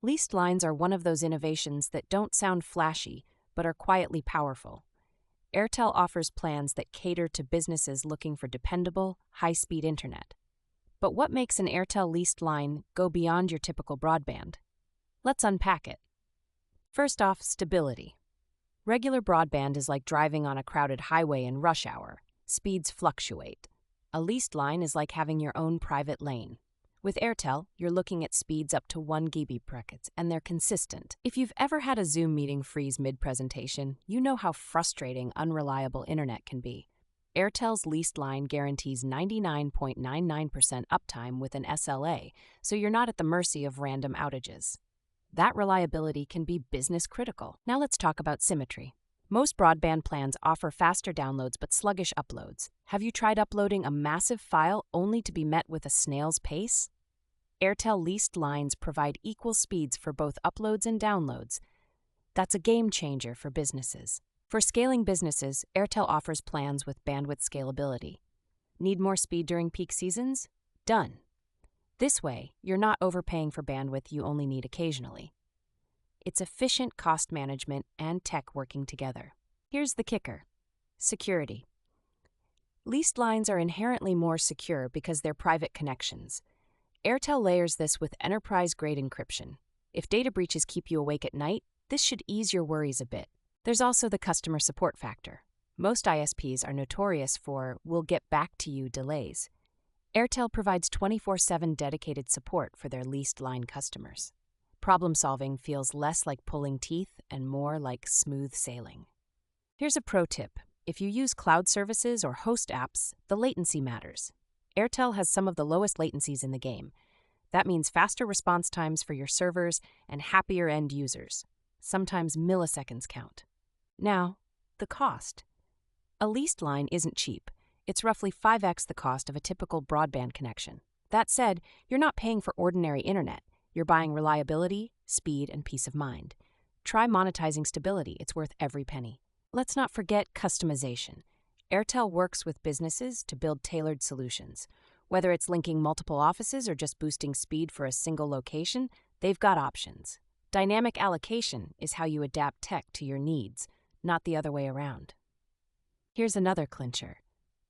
Leased lines are one of those innovations that don't sound flashy, but are quietly powerful. Airtel offers plans that cater to businesses looking for dependable, high-speed internet. But what makes an Airtel leased line go beyond your typical broadband? Let's unpack it. First off, stability. Regular broadband is like driving on a crowded highway in rush hour. Speeds fluctuate. A leased line is like having your own private lane. With Airtel, you're looking at speeds up to 1 Gbps, and they're consistent. If you've ever had a Zoom meeting freeze mid-presentation, you know how frustrating unreliable internet can be. Airtel's leased line guarantees 99.99% uptime with an SLA, so you're not at the mercy of random outages. That reliability can be business critical. Now let's talk about symmetry. Most broadband plans offer faster downloads but sluggish uploads. Have you tried uploading a massive file only to be met with a snail's pace? Airtel leased lines provide equal speeds for both uploads and downloads. That's a game changer for businesses. For scaling businesses, Airtel offers plans with bandwidth scalability. Need more speed during peak seasons? Done. This way, you're not overpaying for bandwidth you only need occasionally. It's efficient cost management and tech working together. Here's the kicker: security. Leased lines are inherently more secure because they're private connections. Airtel layers this with enterprise-grade encryption. If data breaches keep you awake at night, this should ease your worries a bit. There's also the customer support factor. Most ISPs are notorious for "we'll get back to you" delays. Airtel provides 24/7 dedicated support for their leased line customers. Problem-solving feels less like pulling teeth and more like smooth sailing. Here's a pro tip. If you use cloud services or host apps, the latency matters. Airtel has some of the lowest latencies in the game. That means faster response times for your servers and happier end users. Sometimes milliseconds count. Now, the cost. A leased line isn't cheap. It's roughly 5x the cost of a typical broadband connection. That said, you're not paying for ordinary internet. You're buying reliability, speed, and peace of mind. Try monetizing stability. It's worth every penny. Let's not forget customization. Airtel works with businesses to build tailored solutions. Whether it's linking multiple offices or just boosting speed for a single location, they've got options. Dynamic allocation is how you adapt tech to your needs, not the other way around. Here's another clincher: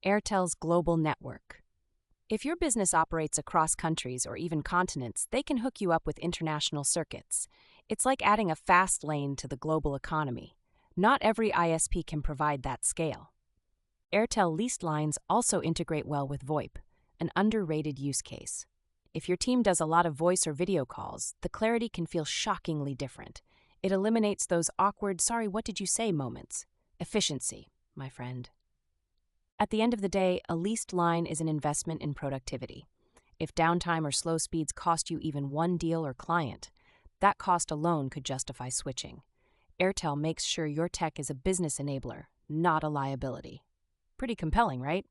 Airtel's global network. If your business operates across countries or even continents, they can hook you up with international circuits. It's like adding a fast lane to the global economy. Not every ISP can provide that scale. Airtel leased lines also integrate well with VoIP, an underrated use case. If your team does a lot of voice or video calls, the clarity can feel shockingly different. It eliminates those awkward "sorry, what did you say" moments. Efficiency, my friend. At the end of the day, a leased line is an investment in productivity. If downtime or slow speeds cost you even one deal or client, that cost alone could justify switching. Airtel makes sure your tech is a business enabler, not a liability. Pretty compelling, right?